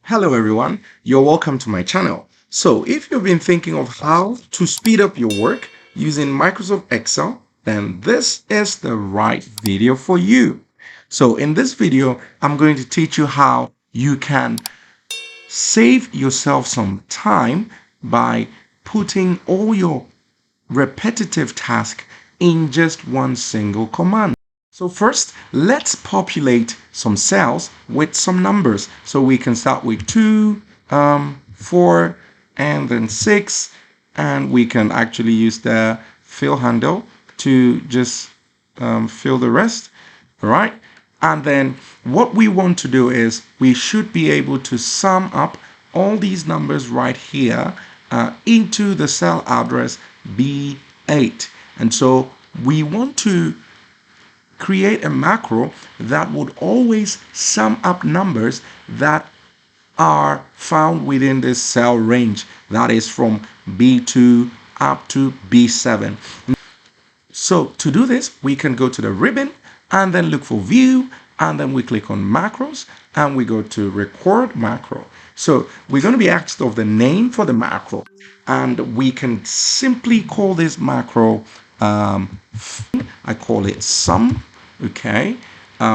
Hello everyone, you're welcome to my channel. So if you've been thinking of how to speed up your work using Microsoft Excel, then this is the right video for you. So in this video, I'm going to teach you how you can save yourself some time by putting all your repetitive tasks in just one single command. So first, let's populate some cells with some numbers. So we can start with 2, 4, and then 6. And we can actually use the fill handle to just fill the rest. All right. And then what we want to do is we should be able to sum up all these numbers right here into the cell address B8. And so we want to create a macro that would always sum up numbers that are found within this cell range, that is from B2 up to B7. So to do this, we can go to the ribbon and then look for view, and then we click on macros and we go to record macro. So we're going to be asked of the name for the macro, and we can simply call this macro I call it sum. Okay,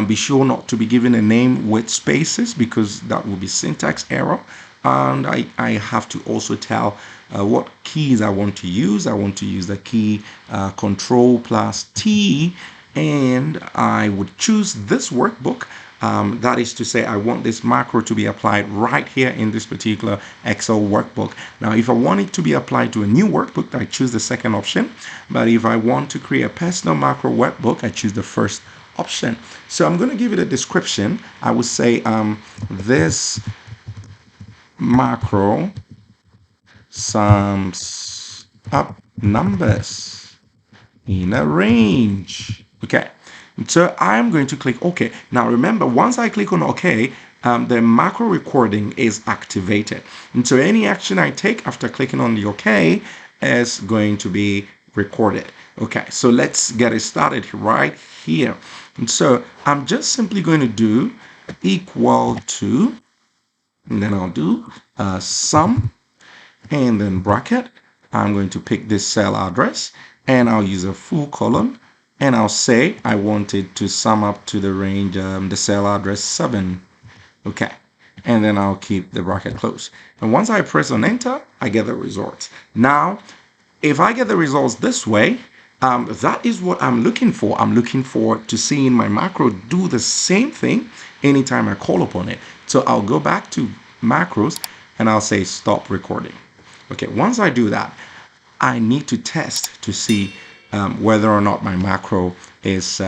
be sure not to be given a name with spaces because that will be syntax error. And I have to also tell what keys I want to use. I want to use the key Control plus T, and I would choose this workbook. That is to say, I want this macro to be applied right here in this particular Excel workbook. Now, if I want it to be applied to a new workbook, I choose the second option. But if I want to create a personal macro workbook, I choose the first option. So I'm going to give it a description. I would say this macro sums up numbers in a range. Okay. So I'm going to click OK. Now remember, once I click on OK, the macro recording is activated. And so any action I take after clicking on the OK is going to be recorded. Okay, so let's get it started right here. And so I'm just simply going to do equal to, and then I'll do sum, and then bracket. I'm going to pick this cell address, and I'll use a full colon. And I'll say I want it to sum up to the range, the cell address 7. Okay. And then I'll keep the bracket closed. And once I press on enter, I get the results. Now, if I get the results this way, that is what I'm looking for. I'm looking for to seeing my macro do the same thing anytime I call upon it. So I'll go back to macros and I'll say stop recording. Okay. Once I do that, I need to test to see whether or not my macro is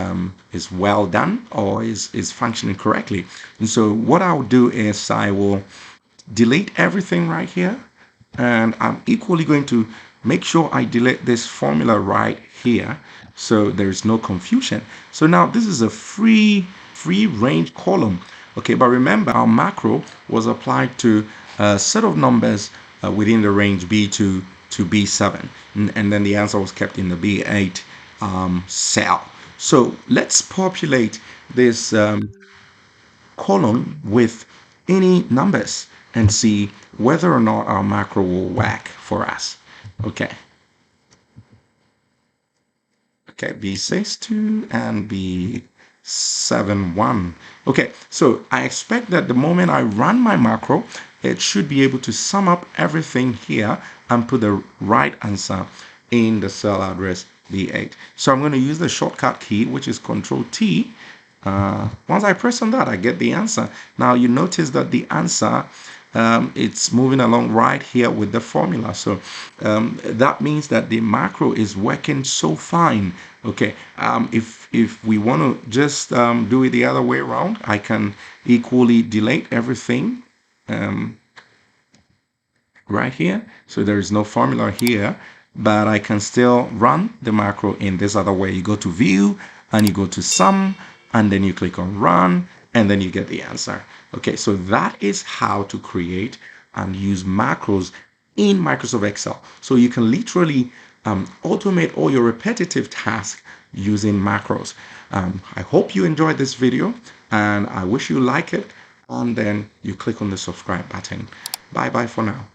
well done or is functioning correctly. And so what I'll do is I will delete everything right here, and I'm equally going to make sure I delete this formula right here so there's no confusion. So now this is a free range column. Okay, but remember our macro was applied to a set of numbers within the range B2 to B7, and then the answer was kept in the B8 cell. So let's populate this column with any numbers and see whether or not our macro will work for us. Okay. Okay, B62 and B71. Okay, so I expect that the moment I run my macro, it should be able to sum up everything here and put the right answer in the cell address B8. So I'm going to use the shortcut key, which is Control T. Once I press on that, I get the answer. Now you notice that the answer, it's moving along right here with the formula. So that means that the macro is working so fine. Okay, if we want to just do it the other way around, I can equally delete everything right here. So there is no formula here, but I can still run the macro in this other way. You go to view and you go to sum, and then you click on run, and then you get the answer. Okay, so that is how to create and use macros in Microsoft Excel. So you can literally automate all your repetitive tasks using macros. I hope you enjoyed this video, and I wish you like it. and then you click on the subscribe button. Bye bye for now.